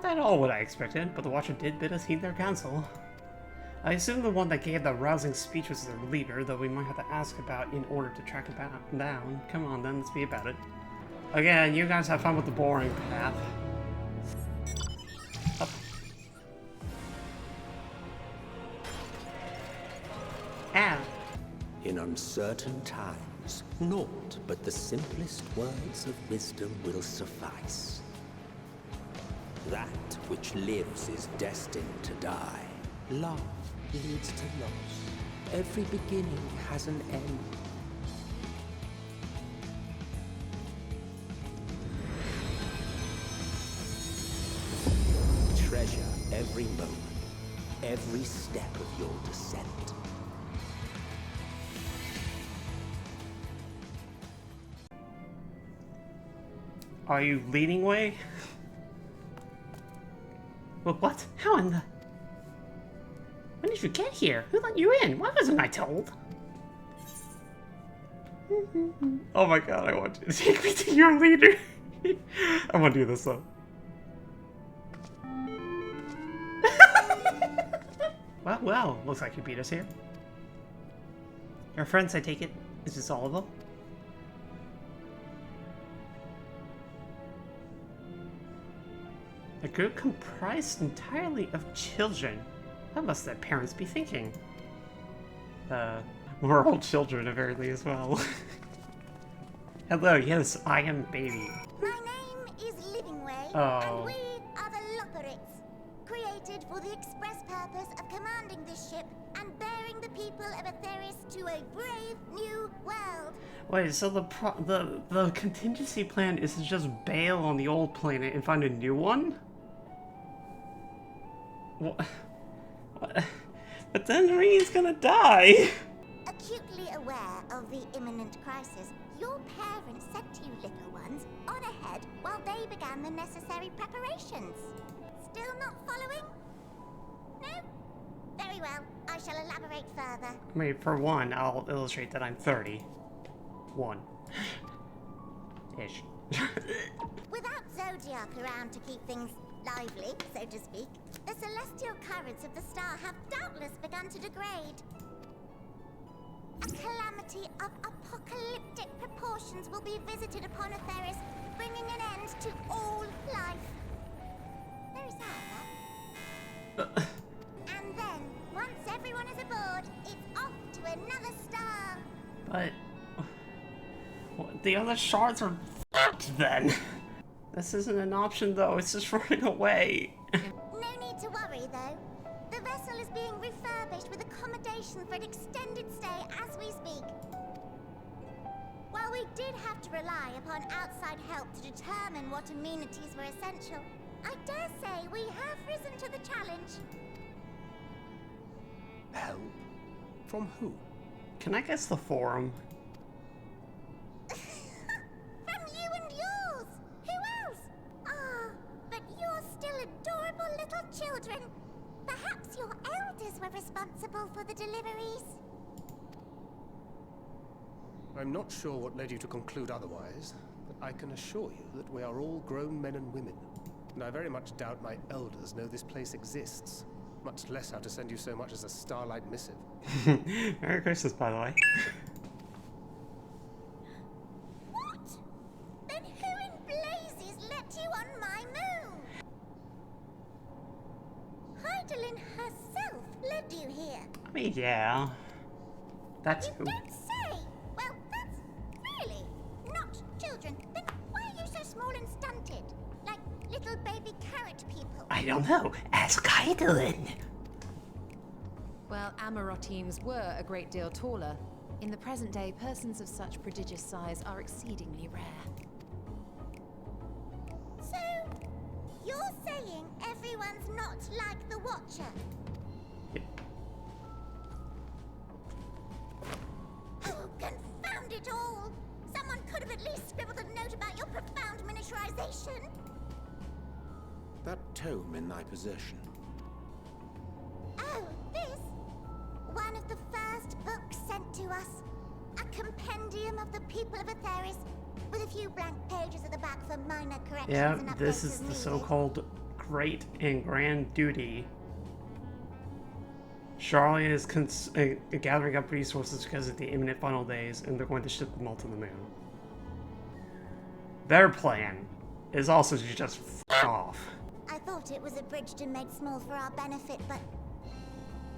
at all what I expected, but the Watcher did bid us heed their counsel. I assume the one that gave that rousing speech was their leader, though we might have to ask about in order to track him down. Come on then, let's be about it. Again, you guys have fun with the boring path. Up. Ah. In uncertain times, naught but the simplest words of wisdom will suffice. That which lives is destined to die. Love leads to loss. Every beginning has an end. Treasure every moment, every step of your descent. Are you Livingway? Well, what? How in the... When did you get here? Who let you in? Why wasn't I told? Oh my god, I want you to take me to your leader. I want to do this though. Well, looks like you beat us here. Your friends, I take it? Is this all of them? A group comprised entirely of children. What must their parents be thinking? We're all children, apparently, as well. Hello, yes, I am baby. My name is Livingway, Oh. and we are the Loporrits, created for the express purpose of commanding this ship and bearing the people of Etheirys to a brave new world. Wait, so the contingency plan is to just bail on the old planet and find a new one? What? But then Reen's gonna die! Acutely aware of the imminent crisis, your parents sent you little ones on ahead while they began the necessary preparations. Still not following? No? Very well, I shall elaborate further. I mean, for one, I'll illustrate that I'm 30. One. Ish. Without Zodiark around to keep things lively, so to speak, the celestial currents of the star have doubtless begun to degrade. A calamity of apocalyptic proportions will be visited upon Etheirys, bringing an end to all life. Very sad, that. And then, once everyone is aboard, it's off to another star. But... the other shards are fucked then. This isn't an option though, it's just running away. No need to worry though. The vessel is being refurbished with accommodation for an extended stay as we speak. While we did have to rely upon outside help to determine what amenities were essential, I dare say we have risen to the challenge. Help? From who? Can I guess the forum? From you and yours! Who else? Ah, but you're still adorable little children. Perhaps your elders were responsible for the deliveries. I'm not sure what led you to conclude otherwise, but I can assure you that we are all grown men and women. And I very much doubt my elders know this place exists, much less how to send you so much as a starlight missive. Merry Christmas, by the way. What? Then who in blazes let you on my moon? Hydaelyn herself led you here. I mean, yeah. That's You who. don't say! Well, that's really not children. Then why are you so small and stunted? Like little baby carrot people. I don't know. Ask Hydaelyn. Well, Amarotines were a great deal taller. In the present day, persons of such prodigious size are exceedingly rare. So, you're saying everyone's not like the Watcher? Oh, confound it all! Someone could have at least scribbled a note about your profound miniaturization. That tome in thy possession. Oh, this? One of the first books sent to us. A compendium of the people of Etheirys, with a few blank pages at the back for minor corrections Yeah, and updates this is as the needed. so-called great and grand duty. Charlotte is gathering up resources because of the imminent final days, and they're going to ship them all to the moon. Their plan is also to just f off. I thought it was abridged and made small for our benefit, but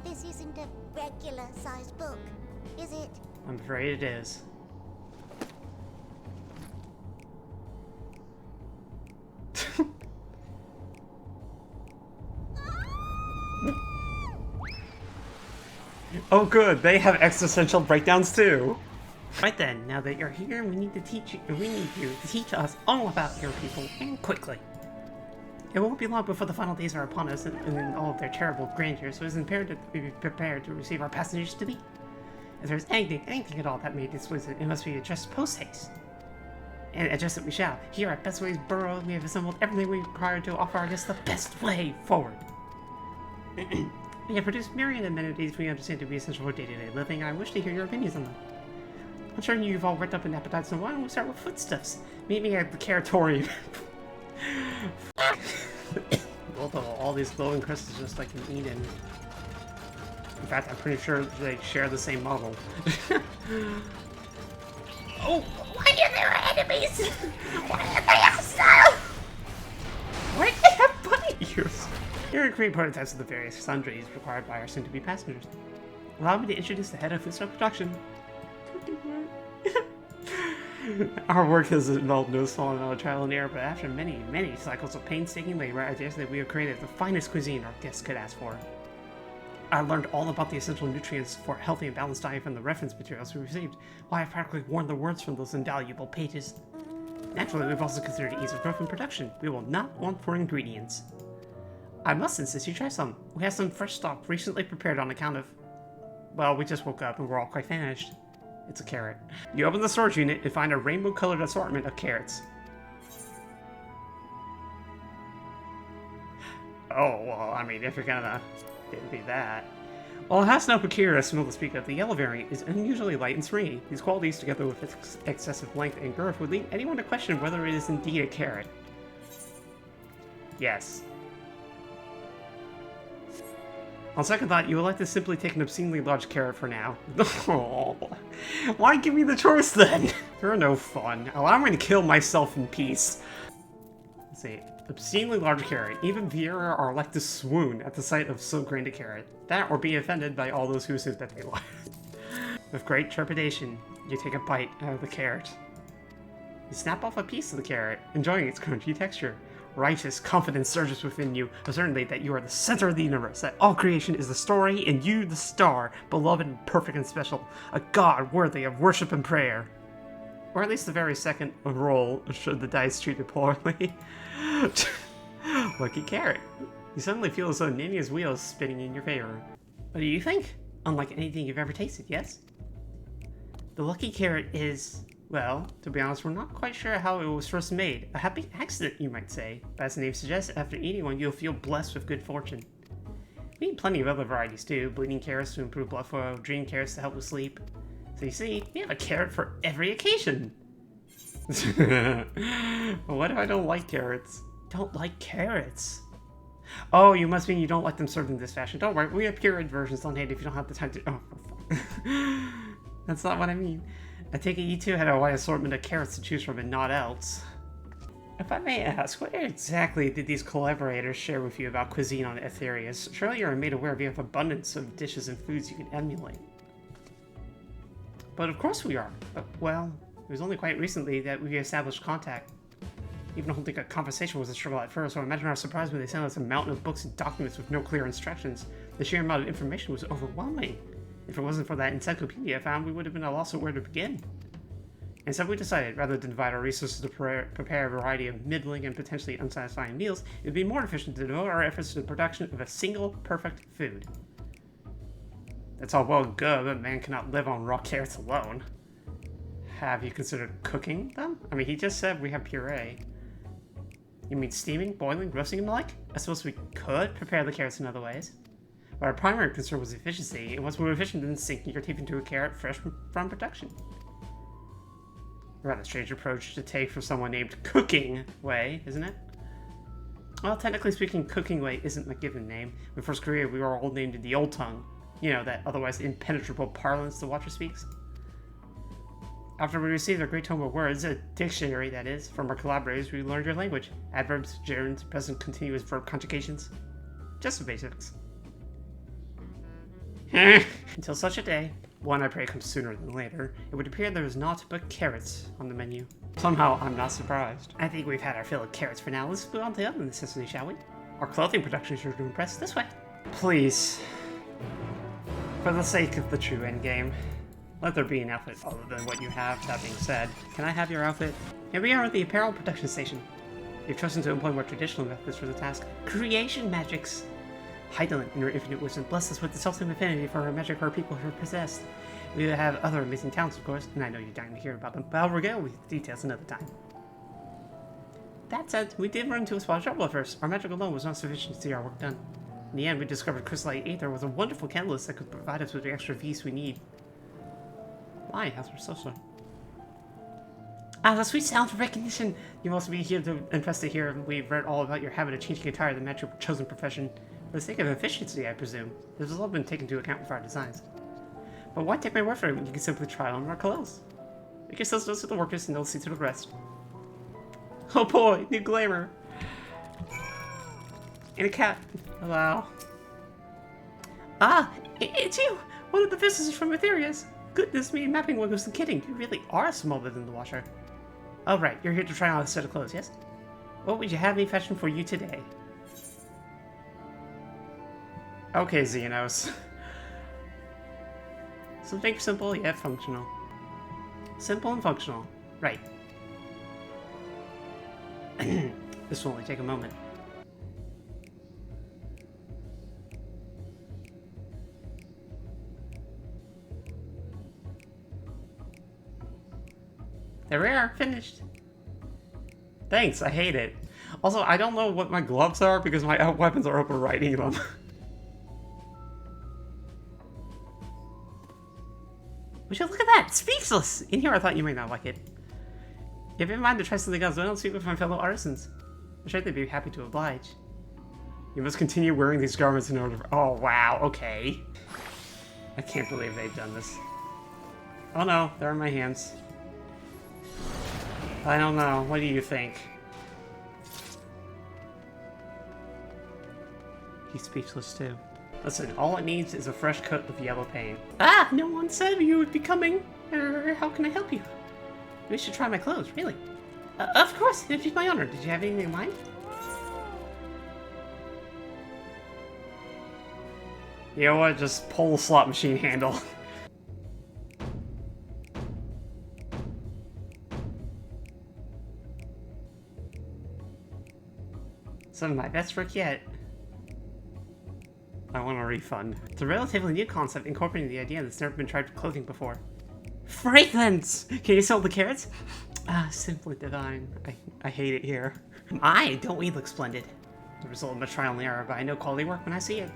this isn't a regular-sized book, is it? I'm afraid it is. Oh good, they have existential breakdowns too. Right then, now that you're here, we need you to teach us all about your people, and quickly. It won't be long before the final days are upon us in all of their terrible grandeur, so it's imperative that we be prepared to receive our passengers to be. If there's anything at all that may displace it, it must be addressed post-haste. And address it we shall. Here at Best Ways Borough, we have assembled everything we require to offer our guests the best way forward. We have produced myriad amenities we understand to be essential for day-to-day living, and I wish to hear your opinions on them. I'm sure you've all worked up an appetite, so why don't we start with foodstuffs? Meet me at the Caratorium. Both of all these glowing crystals just like in Eden. In fact, I'm pretty sure they share the same model. Oh, why are there enemies? Why are they hostile? Why do they have bunny ears? Here are create prototypes of the various sundries required by our soon-to-be passengers. Allow me to introduce the head of foodstuff production. Our work has involved no small amount of trial and error, but after many cycles of painstaking labor, I dare say that we have created the finest cuisine our guests could ask for. I learned all about the essential nutrients for a healthy and balanced diet from the reference materials we received, while I practically warned the words from those invaluable pages. Naturally, we've also considered ease of growth and production. We will not want for ingredients. I must insist you try some. We have some fresh stock recently prepared on account of... Well, we just woke up and we're all quite famished. It's a carrot. You open the storage unit and find a rainbow-colored assortment of carrots. Oh, well, I mean, if you're gonna be that. While it has no peculiar smell to speak of, the yellow variant is unusually light and springy. These qualities, together with its excessive length and girth, would lead anyone to question whether it is indeed a carrot. Yes. On second thought, you would like to simply take an obscenely large carrot for now. Oh, why give me the choice then? You're no fun. Allow me to kill myself in peace. Let's see. Obscenely large carrot. Even Vieira are like to swoon at the sight of so grand a carrot. That or be offended by all those who assume that they lie. With great trepidation, you take a bite out of the carrot. You snap off a piece of the carrot, enjoying its crunchy texture. Righteous confidence surges within you, certainly that you are the center of the universe, that all creation is the story, and you the star, beloved and perfect and special, a god worthy of worship and prayer. Or at least the very second roll, should the dice treat it poorly. Lucky carrot. You suddenly feel as though Ninia's wheel is spinning in your favor. What do you think? Unlike anything you've ever tasted, yes? The lucky carrot is... Well, to be honest, we're not quite sure how it was first made. A happy accident, you might say. But as the name suggests, after eating one, you'll feel blessed with good fortune. We eat plenty of other varieties too. Bleeding carrots to improve blood flow, dream carrots to help with sleep. So you see, we have a carrot for every occasion. Well, what if I don't like carrots? Don't like carrots? Oh, you must mean you don't like them served in this fashion. Don't worry, we have pureed versions on hand if you don't have the time to... Oh, for fuck. That's not what I mean. I take it you two had a wide assortment of carrots to choose from and not else. If I may ask, what exactly did these collaborators share with you about cuisine on Etheirys? Surely you are made aware of you have abundance of dishes and foods you can emulate. But of course we are. Well, it was only quite recently that we established contact. Even holding a conversation was a struggle at first, so imagine our surprise when they sent us a mountain of books and documents with no clear instructions. The sheer amount of information was overwhelming. If it wasn't for that encyclopedia I found, we would have been at a loss of where to begin. And so we decided, rather than divide our resources to prepare a variety of middling and potentially unsatisfying meals, it would be more efficient to devote our efforts to the production of a single, perfect food. That's all well and good, but man cannot live on raw carrots alone. Have you considered cooking them? I mean, he just said we have puree. You mean steaming, boiling, roasting, and the like? I suppose we could prepare the carrots in other ways. But our primary concern was efficiency, and what's more efficient than sinking your teeth into a carrot fresh from production? A rather strange approach to take from someone named Cooking Way, isn't it? Well, technically speaking, Cookingway isn't my given name. When first created, we were all named in the Old Tongue. You know, that otherwise impenetrable parlance the Watcher speaks. After we received our great tome of words, a dictionary that is, from our collaborators, we learned your language. Adverbs, gerunds, present continuous verb conjugations. Just the basics. Until such a day, one I pray comes sooner than later, it would appear there is naught but carrots on the menu. Somehow, I'm not surprised. I think we've had our fill of carrots for now. Let's move on to the other necessity, shall we? Our clothing production is sure to impress. This way. Please. For the sake of the true endgame, let there be an outfit other than what you have. That being said, can I have your outfit? Here we are at the Apparel production station. You've chosen to employ more traditional methods for the task. Creation magics! Hydaelyn, in her infinite wisdom, bless us with the self-same affinity for her magic her people have possessed. We have other amazing talents, of course, and I know you're dying to hear about them, but I'll regale with details another time. That said, we did run into a spot of trouble at first. Our magic alone was not sufficient to see our work done. In the end, we discovered crystallite aether was a wonderful catalyst that could provide us with the extra V's we need. Why? How's our social? Ah, the sweet sound of recognition! You must be here to impressed to hear we've read all about your habit of changing attire to match your chosen profession. For the sake of efficiency, I presume. This has all been taken into account for our designs. But why take my word for it when you can simply try on our clothes? Make yourselves known to the workers and they'll see to the rest. Oh boy, new glamour! And a cat. Hello. Ah, it's you! One of the visitors from Etheirys! Goodness me, Namingway wasn't kidding. You really are smaller than the Watcher. Oh right, you're here to try on a set of clothes, yes? What would you have me fetching for you today? Okay, Xenos. Something simple yet functional. Simple and functional. Right. This will only take a moment. There we are, finished. Thanks, I hate it. Also, I don't know what my gloves are because my weapons are overriding them. Would you look at that? Speechless! In here, I thought you might not like it. If you have in mind to try something else, why don't speak with my fellow artisans? I'm sure they'd be happy to oblige. You must continue wearing these garments in order for— oh, wow, okay. I can't believe they've done this. Oh no, they're in my hands. I don't know. What do you think? He's speechless too. Listen, all it needs is a fresh coat of yellow paint. Ah! No one said you would be coming. How can I help you? We should try my clothes, really. Of course, it'd be my honor. Did you have anything in mind? You know what? Just pull the slot machine handle. Some of my best work yet. I want a refund. It's a relatively new concept incorporating the idea that's never been tried with clothing before. Fragrance! Can you smell the carrots? Ah, simply divine. I hate it here. Don't we look splendid? The result of my trial and error, but I know quality work when I see it.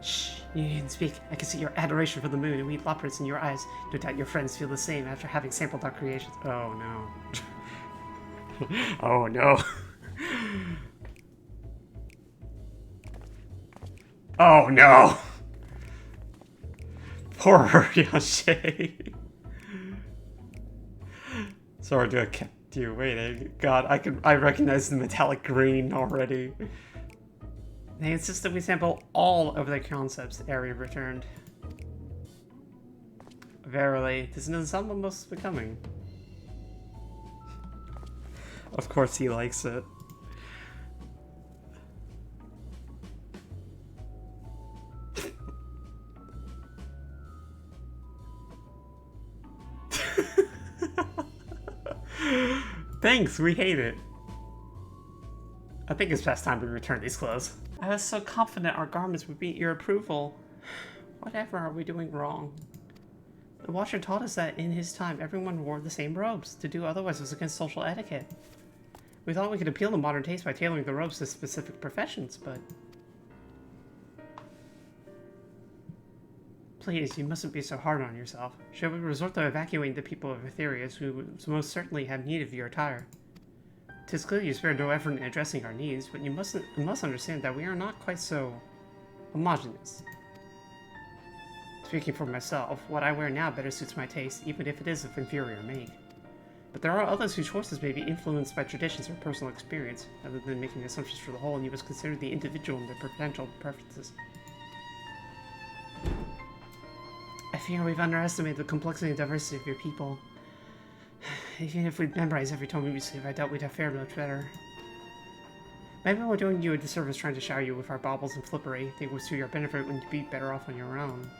Shh, you needn't speak. I can see your adoration for the moon and we Loporrits in your eyes. No doubt your friends feel the same after having sampled our creations. Oh no. Oh no. Oh no! Poor Yashay. Sorry to have kept you waiting. God, I recognize the metallic green already. They insisted we sample all of their concepts, Ari returned. Verily, this is someone most becoming. Of course he likes it. Thanks, we hate it. I think it's past time we return these clothes. I was so confident our garments would meet your approval. Whatever are we doing wrong? The Watcher taught us that in his time everyone wore the same robes. To do otherwise was against social etiquette. We thought we could appeal to modern taste by tailoring the robes to specific professions, but... Please, you mustn't be so hard on yourself. Shall we resort to evacuating the people of Etheirys who most certainly have need of your attire? 'Tis clear you spared no effort in addressing our needs, but you must understand that we are not quite so homogeneous. Speaking for myself, what I wear now better suits my taste, even if it is of inferior make. But there are others whose choices may be influenced by traditions or personal experience, rather than making assumptions for the whole, and you must consider the individual and their potential preferences. I fear we've underestimated the complexity and diversity of your people. Even if we'd memorize every tome we receive, I doubt we'd have fared much better. Maybe we're doing you a disservice trying to shower you with our baubles and flippery. They would to your benefit when you'd be better off on your own.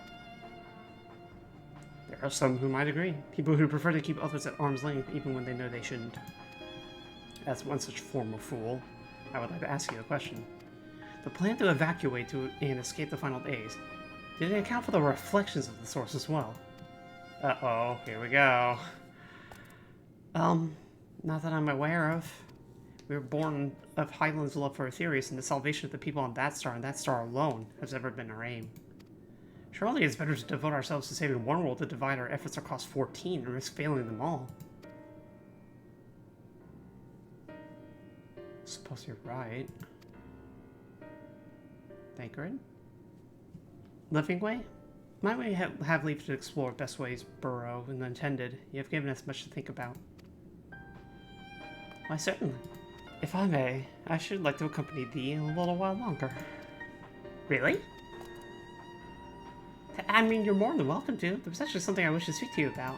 There are some who might agree. People who prefer to keep others at arm's length even when they know they shouldn't. As one such former fool, I would like to ask you a question. The plan to evacuate and escape the final days, did it account for the reflections of the source as well? Uh-oh, here we go. Not that I'm aware of. We were born of Hydaelyn's love for Etheirys, and the salvation of the people on that star and that star alone has ever been our aim. Surely it's better to devote ourselves to saving one world to divide our efforts across 14 and risk failing them all. Suppose you're right. Thancred? Livingway? Might we have leave to explore best ways burrow and untended? You have given us much to think about. Why, certainly. If I may, I should like to accompany thee a little while longer. Really? I mean, you're more than welcome to. There's actually something I wish to speak to you about.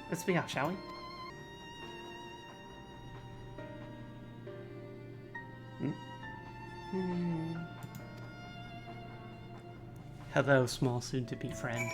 Let's be off, shall we? Hello, small soon-to-be friend.